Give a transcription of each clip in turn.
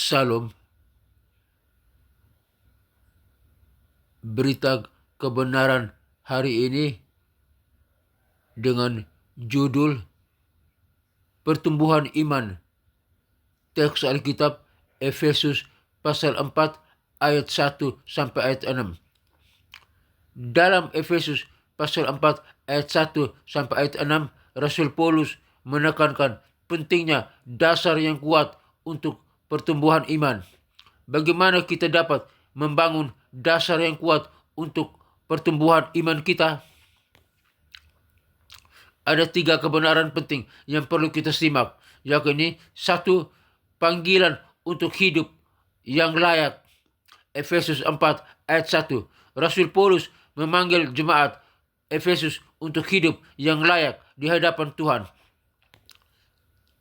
Salam, berita kebenaran hari ini dengan judul Pertumbuhan Iman. Teks Alkitab Efesus pasal 4 ayat 1 sampai ayat 6. Dalam Efesus pasal 4 ayat 1 sampai ayat 6, Rasul Paulus menekankan pentingnya dasar yang kuat untuk pertumbuhan iman. Bagaimana kita dapat membangun dasar yang kuat untuk pertumbuhan iman kita? Ada 3 kebenaran penting yang perlu kita simak, yakni 1. Panggilan untuk hidup yang layak. Efesus 4 ayat 1. Rasul Paulus memanggil jemaat Efesus untuk hidup yang layak di hadapan Tuhan.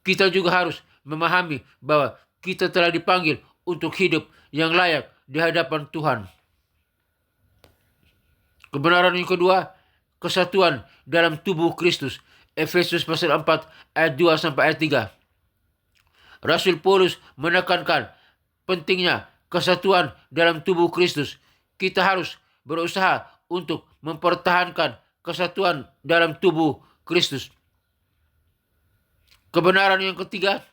Kita juga harus memahami bahwa kita telah dipanggil untuk hidup yang layak di hadapan Tuhan. Kebenaran yang kedua, kesatuan dalam tubuh Kristus. Efesus pasal 4 ayat 2 sampai ayat 3. Rasul Paulus menekankan pentingnya kesatuan dalam tubuh Kristus. Kita harus berusaha untuk mempertahankan kesatuan dalam tubuh Kristus. Kebenaran yang ketiga,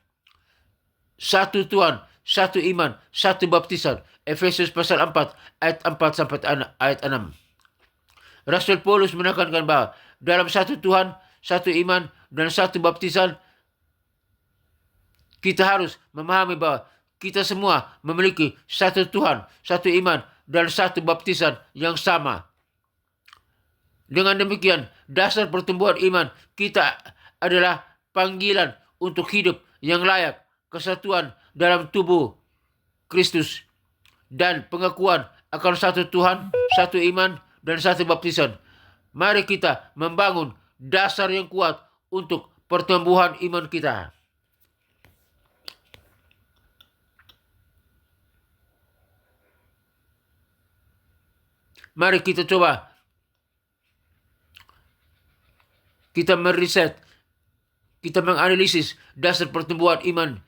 satu Tuhan, satu iman, satu baptisan. Efesus pasal 4 ayat 4 sampai ayat 6. Rasul Paulus menekankan bahwa dalam satu Tuhan, satu iman, dan satu baptisan, kita harus memahami bahwa kita semua memiliki satu Tuhan, satu iman, dan satu baptisan yang sama. Dengan demikian, dasar pertumbuhan iman kita adalah panggilan untuk hidup yang layak, kesatuan dalam tubuh Kristus, dan pengakuan akan satu Tuhan, satu iman, dan satu baptisan. Mari kita membangun dasar yang kuat untuk pertumbuhan iman kita. Mari kita coba kita meriset, kita menganalisis dasar pertumbuhan iman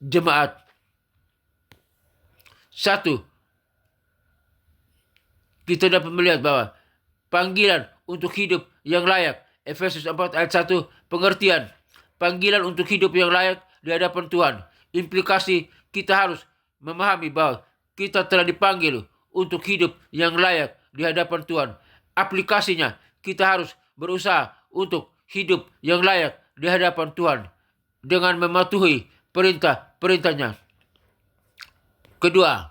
jemaat. 1. Kita dapat melihat bahwa panggilan untuk hidup yang layak. Efesus 4 ayat 1, pengertian. Panggilan untuk hidup yang layak di hadapan Tuhan. Implikasi kita harus memahami bahwa kita telah dipanggil untuk hidup yang layak di hadapan Tuhan. Aplikasinya, kita harus berusaha untuk hidup yang layak di hadapan Tuhan dengan mematuhi perintah-perintahnya. Kedua,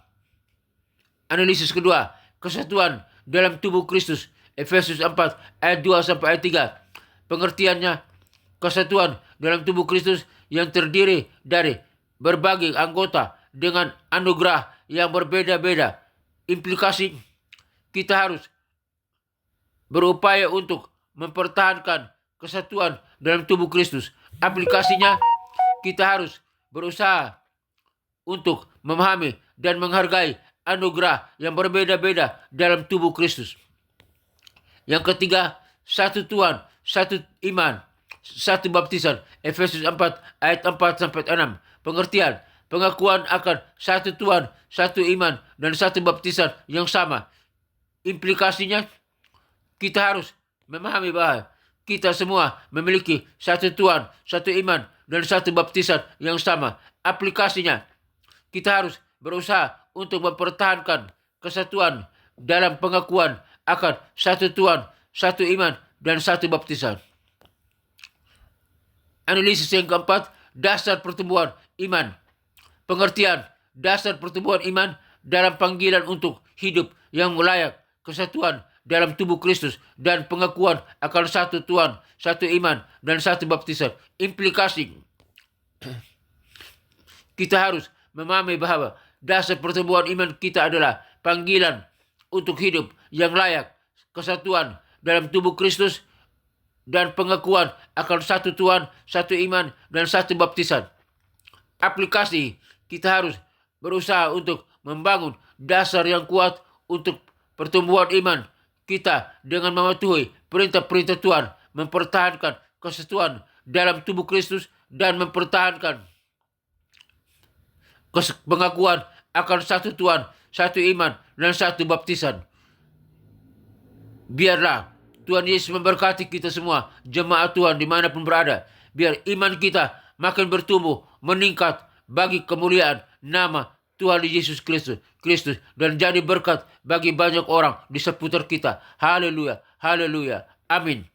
analisis kedua, kesatuan dalam tubuh Kristus. Efesus 4 ayat 2 sampai ayat 3. Pengertiannya, kesatuan dalam tubuh Kristus yang terdiri dari berbagai anggota dengan anugerah yang berbeda-beda. Implikasi, kita harus berupaya untuk mempertahankan kesatuan dalam tubuh Kristus. Aplikasinya, kita harus berusaha untuk memahami dan menghargai anugerah yang berbeda-beda dalam tubuh Kristus. Yang ketiga, satu Tuhan, satu iman, satu baptisan. Efesus 4 ayat 4 sampai 6. Pengertian, pengakuan akan satu Tuhan, satu iman, dan satu baptisan yang sama. Implikasinya, kita harus memahami bahwa kita semua memiliki satu Tuhan, satu iman, dan satu baptisan yang sama. Aplikasinya, kita harus berusaha untuk mempertahankan kesatuan dalam pengakuan akan satu Tuhan, satu iman, dan satu baptisan. Analisis yang keempat, dasar pertumbuhan iman. Pengertian, dasar pertumbuhan iman dalam panggilan untuk hidup yang layak, kesatuan dalam tubuh Kristus, dan pengakuan akan satu Tuhan, satu iman, dan satu baptisan. Implikasi, kita harus memahami bahwa dasar pertumbuhan iman kita adalah panggilan untuk hidup yang layak, kesatuan dalam tubuh Kristus, dan pengakuan akan satu Tuhan, satu iman, dan satu baptisan. Aplikasi, kita harus berusaha untuk membangun dasar yang kuat untuk pertumbuhan iman kita dengan mematuhi perintah-perintah Tuhan, mempertahankan kesatuan dalam tubuh Kristus, dan mempertahankan pengakuan akan satu Tuhan, satu iman, dan satu baptisan. Biarlah Tuhan Yesus memberkati kita semua, jemaat Tuhan dimanapun berada. Biar iman kita makin bertumbuh, meningkat bagi kemuliaan nama Tuhan Yesus Kristus dan jadi berkat bagi banyak orang di seputar kita. Haleluya, haleluya, amin.